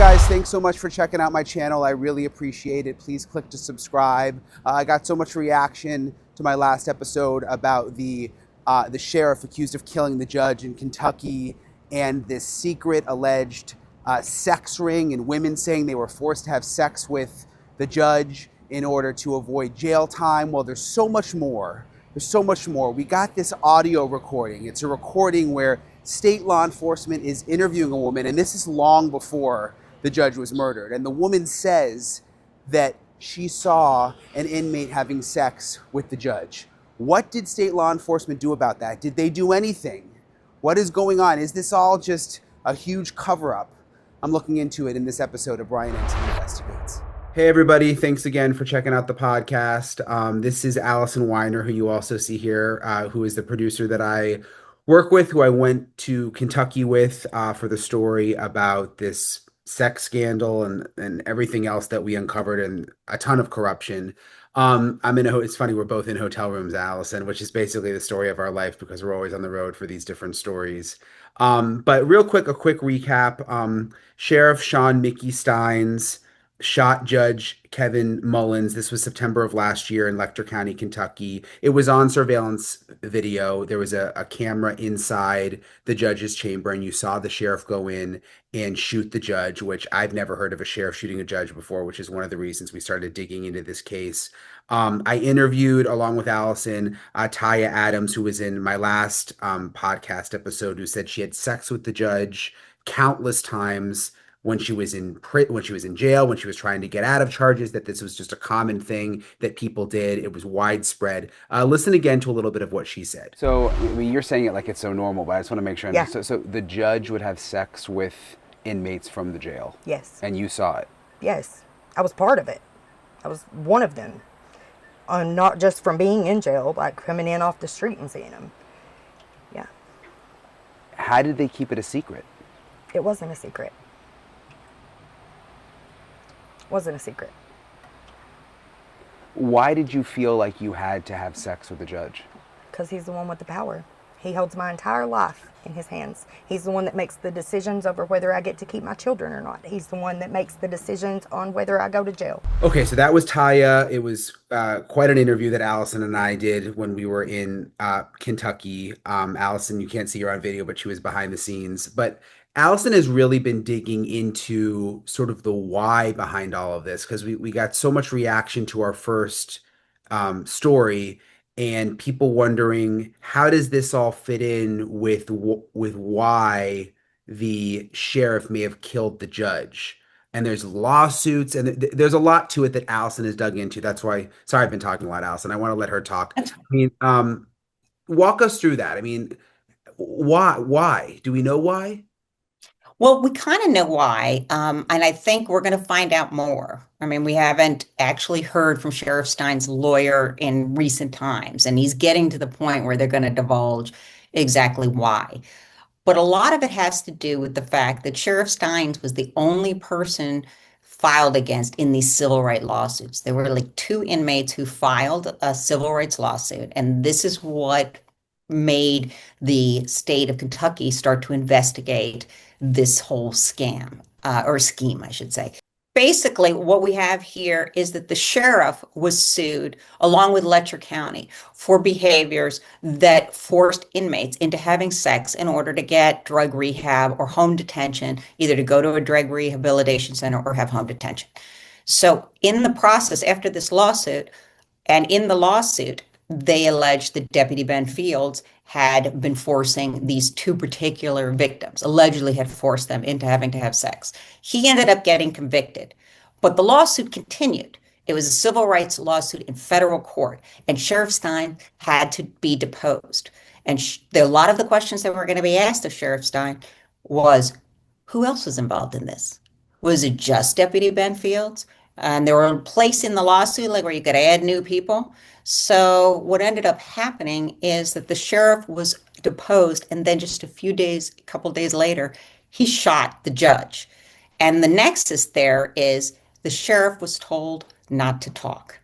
guys, thanks so much for checking out my channel. I really appreciate it. Please click to subscribe. I got so much reaction to my last episode about the sheriff accused of killing the judge in Kentucky and this secret alleged sex ring and women saying they were forced to have sex with the judge in order to avoid jail time. Well, there's so much more. There's so much more. We got this audio recording. It's a recording where state law enforcement is interviewing a woman, and this is long before the judge was murdered. And the woman says that she saw an inmate having sex with the judge. What did state law enforcement do about that? Did they do anything? What is going on? Is this all just a huge cover-up? I'm looking into it in this episode of Brian Entin Investigates. Hey everybody, thanks again for checking out the podcast. This is Allison Weiner, who you also see here, who is the producer that I work with, who I went to Kentucky with for the story about this sex scandal and everything else that we uncovered, and a ton of corruption. It's funny, we're both in hotel rooms, Allison, which is basically the story of our life because we're always on the road for these different stories. But real quick, a quick recap. Sheriff Shawn Stines shot Judge Kevin Mullins. This was September of last year in Letcher County, Kentucky. It was on surveillance video. There was a camera inside the judge's chamber, and you saw the sheriff go in and shoot the judge, which I've never heard of a sheriff shooting a judge before, which is one of the reasons we started digging into this case. I interviewed, along with Allison, Taya Adams, who was in my last podcast episode, who said she had sex with the judge countless times when she was in jail, when she was trying to get out of charges, that this was just a common thing that people did. It was widespread. Listen again to a little bit of what she said. So, I mean, you're saying it like it's so normal, but I just want to make sure. Yeah. So the judge would have sex with inmates from the jail? Yes. And you saw it? Yes. I was part of it. I was one of them. Not just from being in jail, like coming in off the street and seeing them. Yeah. How did they keep it a secret? It wasn't a secret. Wasn't a secret. Why did you feel like you had to have sex with the judge? Because he's the one with the power. He holds my entire life in his hands. He's the one that makes the decisions over whether I get to keep my children or not. He's the one that makes the decisions on whether I go to jail. Okay, so that was Taya. It was quite an interview that Allison and I did when we were in Kentucky. Allison, you can't see her on video, but she was behind the scenes. But Allison has really been digging into sort of the why behind all of this, because we got so much reaction to our first story, and people wondering, how does this all fit in with why the sheriff may have killed the judge? And there's lawsuits, and there's a lot to it that Allison has dug into. That's why, sorry, I've been talking a lot, Allison. I want to let her talk. I mean, walk us through that. I mean, why? Do we know why? Well, we kind of know why, and I think we're going to find out more. I mean, we haven't actually heard from Sheriff Stines' lawyer in recent times, and he's getting to the point where they're going to divulge exactly why. But a lot of it has to do with the fact that Sheriff Stines was the only person filed against in these civil rights lawsuits. There were like 2 inmates who filed a civil rights lawsuit, and this is what made the state of Kentucky start to investigate this whole scam, or scheme, I should say. Basically, what we have here is that the sheriff was sued along with Letcher County for behaviors that forced inmates into having sex in order to get drug rehab or home detention, either to go to a drug rehabilitation center or have home detention. So in the process, after this lawsuit, and in the lawsuit, they alleged that Deputy Ben Fields had been forcing these 2 particular victims, allegedly had forced them into having to have sex. He ended up getting convicted, but the lawsuit continued. It was a civil rights lawsuit in federal court, and Sheriff Stines had to be deposed. And a lot of the questions that were going to be asked of Sheriff Stines was, who else was involved in this? Was it just Deputy Ben Fields? And there were a place in the lawsuit like where you could add new people. So what ended up happening is that the sheriff was deposed, and then just a couple days later, he shot the judge. And the nexus there is the sheriff was told not to talk.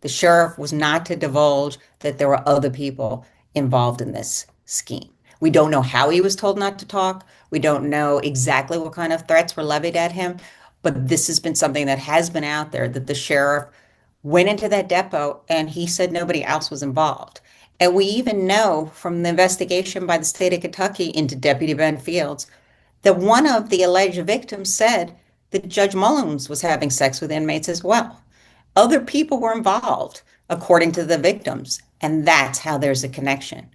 The sheriff was not to divulge that there were other people involved in this scheme. We don't know how he was told not to talk. We don't know exactly what kind of threats were levied at him. But this has been something that has been out there, that the sheriff went into that depot and he said nobody else was involved. And we even know from the investigation by the state of Kentucky into Deputy Ben Fields that one of the alleged victims said that Judge Mullins was having sex with inmates as well. Other people were involved, according to the victims, and that's how there's a connection.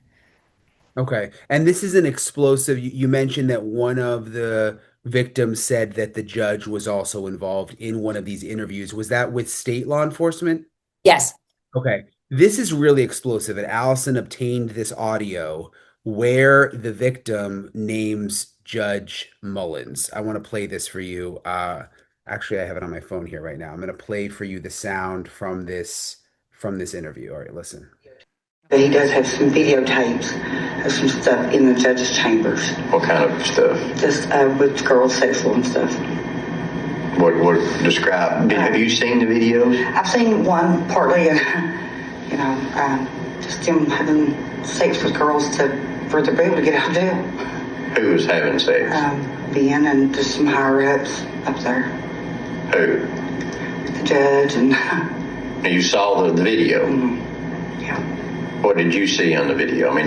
Okay. And this is an explosive. You mentioned that one of the victims said that the judge was also involved in one of these interviews. Was that with state law enforcement? Yes. Okay. This is really explosive. And Allison obtained this audio where the victim names Judge Mullins. I want to play this for you. Actually, I have it on my phone here right now. I'm going to play for you the sound from this interview. All right, listen. He does have some videotapes of some stuff in the judge's chambers. What kind of stuff? Just with girls sexual and stuff. What describe? Have you seen the videos? I've seen one partly, just him having sex with girls for to be able to get out of jail. Who was having sex? Ben and just some higher ups up there. Who? The judge and. You saw the video. Yeah. What did you see on the video? I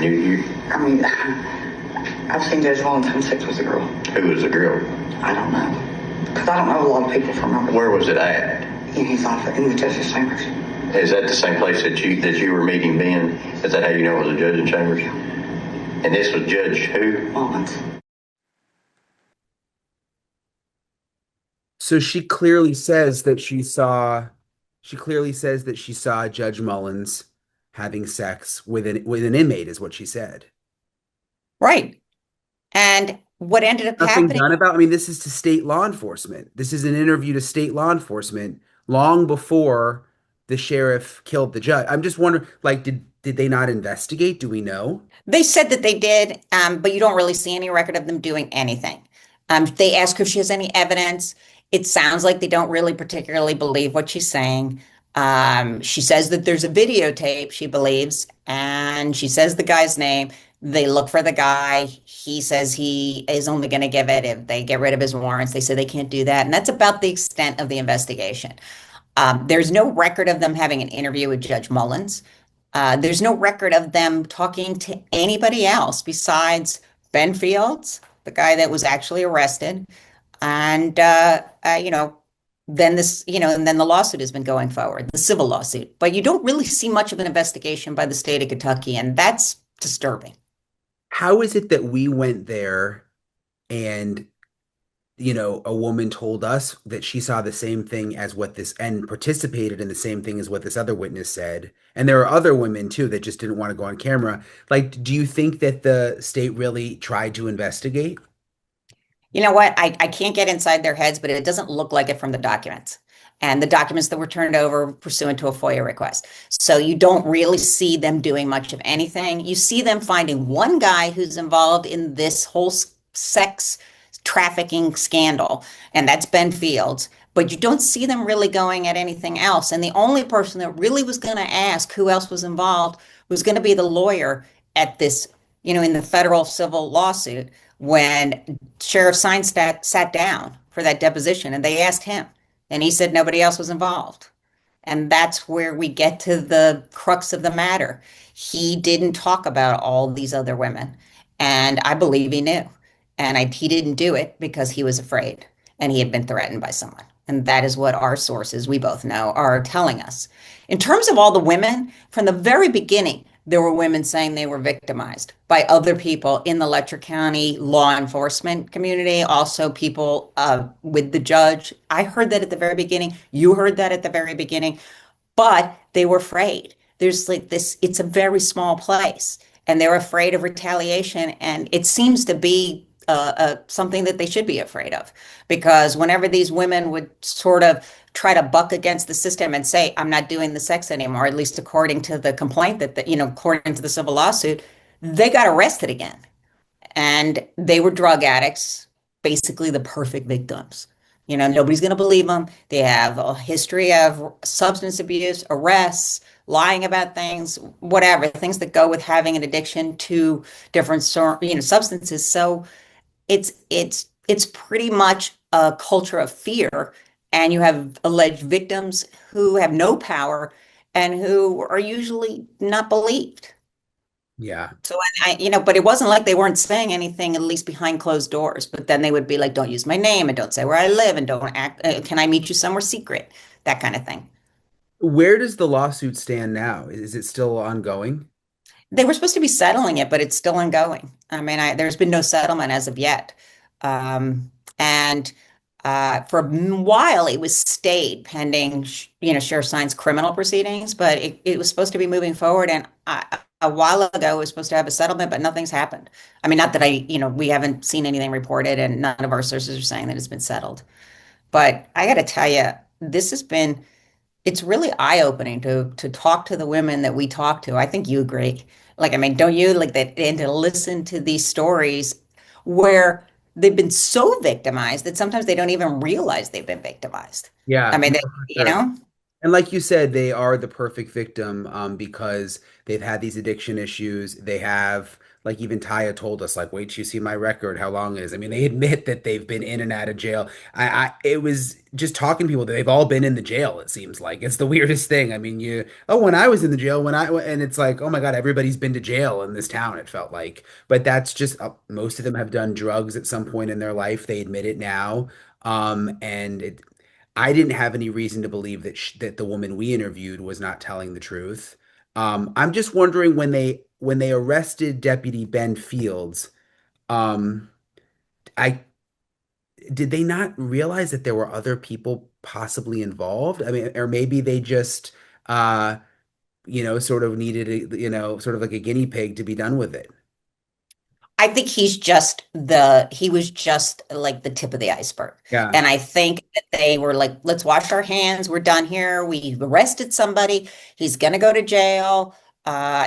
mean, I've seen Judge Mullins having sex with a girl. Who was the girl? I don't know, because I don't know a lot of people from over there. Where was it at? In his office, in the judge's chambers. Is that the same place that you were meeting Ben? Is that how you know it was a judge in chambers? Yeah. And this was Judge who? Mullins. So she clearly says that she saw Judge Mullins having sex with an inmate, is what she said. Right. And what ended up Nothing happening. done about, I mean, this is to state law enforcement. This is an interview to state law enforcement long before the sheriff killed the judge. I'm just wondering, like, did they not investigate? Do we know? They said that they did, but you don't really see any record of them doing anything. They ask her if she has any evidence. It sounds like they don't really particularly believe what she's saying. She says that there's a videotape, she believes, and she says the guy's name. They look for the guy. He says he is only going to give it if they get rid of his warrants. They say they can't do that. And that's about the extent of the investigation. There's no record of them having an interview with Judge Mullins. There's no record of them talking to anybody else besides Ben Fields, the guy that was actually arrested. And, then the lawsuit has been going forward, the civil lawsuit. But you don't really see much of an investigation by the state of Kentucky, and that's disturbing. How is it that we went there and, a woman told us that she saw the same thing as and participated in the same thing as what this other witness said? And there are other women too that just didn't want to go on camera. Like, do you think that the state really tried to investigate? You know what? I can't get inside their heads, but it doesn't look like it from the documents and the documents that were turned over pursuant to a FOIA request. So you don't really see them doing much of anything. You see them finding one guy who's involved in this whole sex trafficking scandal, and that's Ben Fields. But you don't see them really going at anything else. And the only person that really was going to ask who else was involved was going to be the lawyer at this, in the federal civil lawsuit when Sheriff Stines sat down for that deposition and they asked him and he said nobody else was involved. And that's where we get to the crux of the matter. He didn't talk about all these other women. And I believe he knew. And he didn't do it because he was afraid and he had been threatened by someone. And that is what our sources, we both know, are telling us. In terms of all the women, from the very beginning, there were women saying they were victimized by other people in the Letcher County law enforcement community, also people with the judge. I heard that at the very beginning. You heard that at the very beginning. But they were afraid. There's like this, it's a very small place, and they're afraid of retaliation. And it seems to be something that they should be afraid of, because whenever these women would sort of try to buck against the system and say, I'm not doing the sex anymore, at least according to the complaint according to the civil lawsuit, they got arrested again. And they were drug addicts, basically the perfect victims. Nobody's going to believe them. They have a history of substance abuse, arrests, lying about things, whatever, things that go with having an addiction to different substances. So it's pretty much a culture of fear, and you have alleged victims who have no power and who are usually not believed. Yeah. So but it wasn't like they weren't saying anything, at least behind closed doors. But then they would be like, "Don't use my name, and don't say where I live, and don't act. Can I meet you somewhere secret?" That kind of thing. Where does the lawsuit stand now? Is it still ongoing? They were supposed to be settling it, but it's still ongoing. I mean, there's been no settlement as of yet. And for a while, it was stayed pending, Sheriff Stines' criminal proceedings, but it was supposed to be moving forward. And a while ago, it was supposed to have a settlement, but nothing's happened. I mean, not that we haven't seen anything reported, and none of our sources are saying that it's been settled. But I got to tell you, it's really eye-opening to talk to the women that we talk to. I think you agree. Like, I mean, don't you like that? And to listen to these stories where they've been so victimized that sometimes they don't even realize they've been victimized. I Yeah, mean, no, for you sure. know, And like you said, they are the perfect victim because they've had these addiction issues. They have, like even Taya told us, like, wait till you see my record, how long it is. I mean, they admit that they've been in and out of jail. It was just talking to people that they've all been in the jail, it seems like. It's the weirdest thing. I mean, when I was in the jail, and it's like, oh my God, everybody's been to jail in this town, it felt like. But that's just, most of them have done drugs at some point in their life. They admit it now. And I didn't have any reason to believe that the woman we interviewed was not telling the truth. I'm just wondering when they arrested Deputy Ben Fields, um, I did they not realize that there were other people possibly involved? I mean, or maybe they just sort of needed sort of like a guinea pig to be done with it. I think he was just like the tip of the iceberg. Yeah. And I think that they were like, let's wash our hands. We're done here. We've arrested somebody. He's going to go to jail.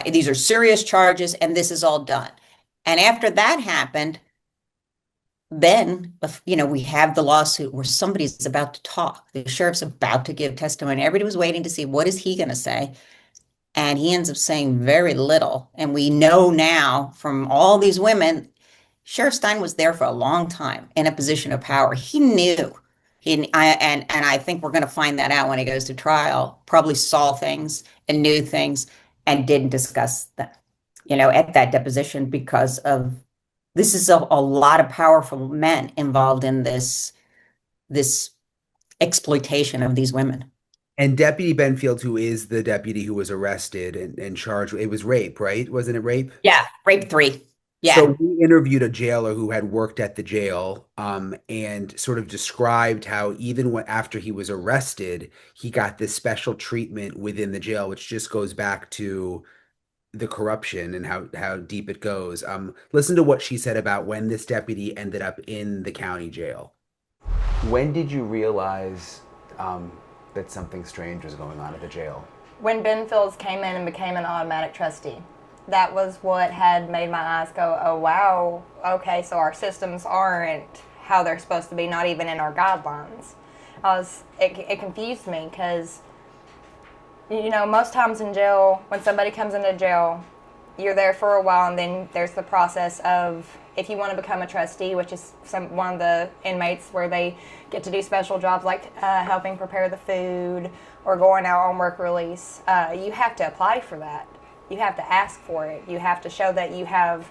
These are serious charges, and this is all done. And after that happened, then, we have the lawsuit where somebody's about to talk. The sheriff's about to give testimony. Everybody was waiting to see what is he going to say. And he ends up saying very little. And we know now from all these women, Sheriff Stein was there for a long time in a position of power. He knew. And I think we're going to find that out when he goes to trial. Probably saw things and knew things and didn't discuss them, at that deposition because of this is a lot of powerful men involved in this exploitation of these women. And Deputy Benfield, who is the deputy who was arrested and charged, it was rape, right? Wasn't it rape? Yeah, rape 3. Yeah. So we interviewed a jailer who had worked at the jail, and sort of described how even after he was arrested, he got this special treatment within the jail, which just goes back to the corruption and how deep it goes. Listen to what she said about when this deputy ended up in the county jail. When did you realize that something strange was going on at the jail? When Ben Fields came in and became an automatic trustee. That was what had made my eyes go, oh wow, okay, so our systems aren't how they're supposed to be, not even in our guidelines. It confused me because, most times in jail, when somebody comes into jail, you're there for a while, and then there's the process of, if you want to become a trustee, which is one of the inmates where they get to do special jobs like helping prepare the food or going out on work release, you have to apply for that. You have to ask for it. You have to show that you have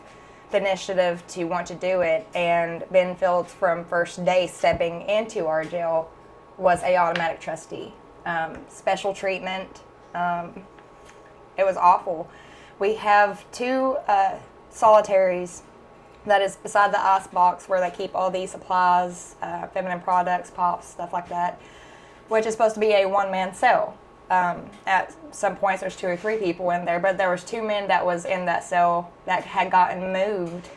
the initiative to want to do it. And Ben Fields, from first day stepping into our jail, was a automatic trustee. Special treatment. It was awful. We have 2 solitaries that is beside the ice box where they keep all these supplies, feminine products, pops, stuff like that, which is supposed to be a one-man cell. At some points there's 2 or 3 people in there, but there was 2 men that was in that cell that had gotten moved,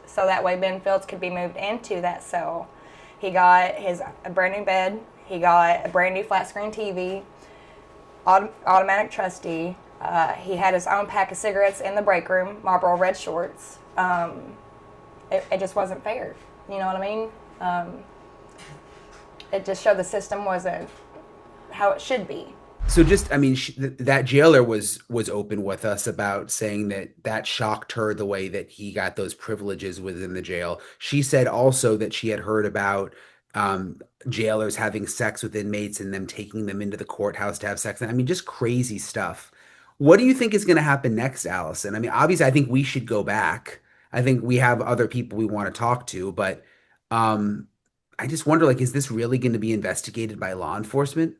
so that way Ben Fields could be moved into that cell. He got a brand new bed, he got a brand new flat screen TV, automatic trustee, he had his own pack of cigarettes in the break room, Marlboro red shorts. It just wasn't fair, you know what I mean? it just showed the system wasn't how it should be. So just, I mean, that jailer was open with us about saying that shocked her the way that he got those privileges within the jail. She said also that she had heard about jailers having sex with inmates and them taking them into the courthouse to have sex. I mean, just crazy stuff. What do you think is going to happen next, Allison? I mean, obviously, I think we should go back. I think we have other people we want to talk to, but I just wonder, like, is this really going to be investigated by law enforcement?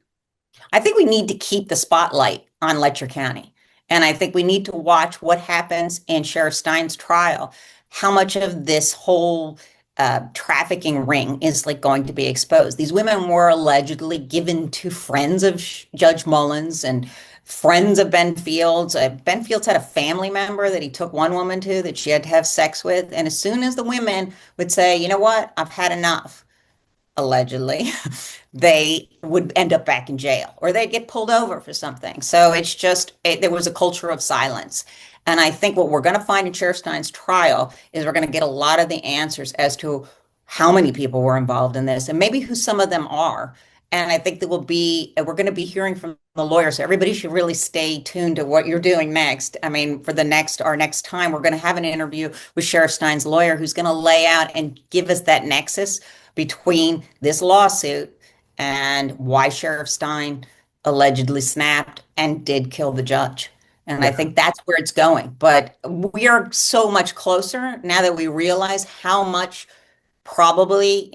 I think we need to keep the spotlight on Letcher County. And I think we need to watch what happens in Sheriff Stines' trial, how much of this whole trafficking ring is like going to be exposed. These women were allegedly given to friends of Judge Mullins and friends of Ben Fields. Ben Fields had a family member that he took one woman to that she had to have sex with. And as soon as the women would say, you know what, I've had enough, allegedly, they would end up back in jail or they'd get pulled over for something. So it's just, there was a culture of silence. And I think what we're going to find in Sheriff Stines' trial is we're going to get a lot of the answers as to how many people were involved in this and maybe who some of them are. And I think that we're going to be hearing from the lawyers. So everybody should really stay tuned to what you're doing next. I mean, for our next time, we're going to have an interview with Sheriff Stines' lawyer who's going to lay out and give us that nexus between this lawsuit and why Sheriff Stines allegedly snapped and did kill the judge. And I think that's where it's going. But we are so much closer now that we realize how much probably,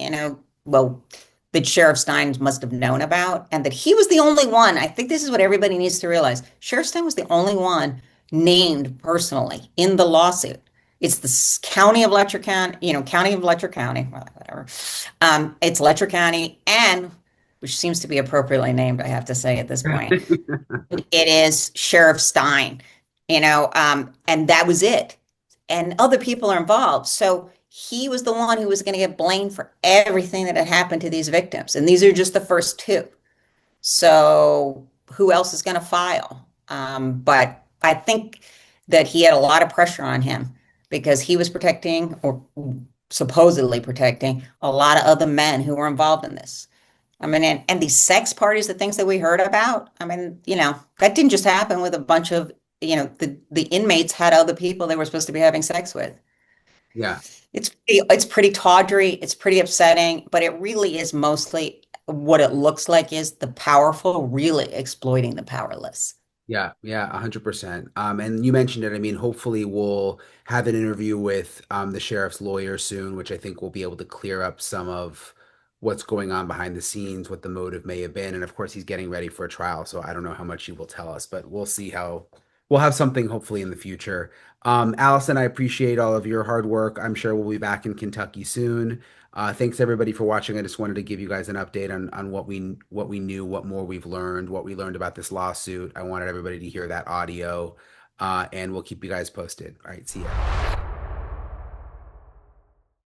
that Sheriff Stines must have known about and that he was the only one. I think this is what everybody needs to realize. Sheriff Stines was the only one named personally in the lawsuit. It's the county of Letcher County, county of Letcher County, whatever. It's Letcher County, and which seems to be appropriately named, I have to say at this point. It is Sheriff Stines, and that was it. And other people are involved. So he was the one who was going to get blamed for everything that had happened to these victims. And these are just the first two. So who else is going to file? But I think that he had a lot of pressure on him because he was protecting or supposedly protecting a lot of other men who were involved in this. I mean, and these sex parties, the things that we heard about, I mean, that didn't just happen with a bunch of, the inmates had other people they were supposed to be having sex with. Yeah. It's pretty tawdry. It's pretty upsetting, but it really is mostly what it looks like is the powerful really exploiting the powerless. Yeah, 100%. And you mentioned it. I mean, hopefully we'll have an interview with the sheriff's lawyer soon, which I think will be able to clear up some of what's going on behind the scenes, what the motive may have been. And of course, he's getting ready for a trial, so I don't know how much he will tell us, but we'll see how we'll have something hopefully in the future. Allison, I appreciate all of your hard work. I'm sure we'll be back in Kentucky soon. Thanks everybody for watching. I just wanted to give you guys an update on what we knew, what more we've learned, what we learned about this lawsuit. I wanted everybody to hear that audio, and we'll keep you guys posted. All right, see ya.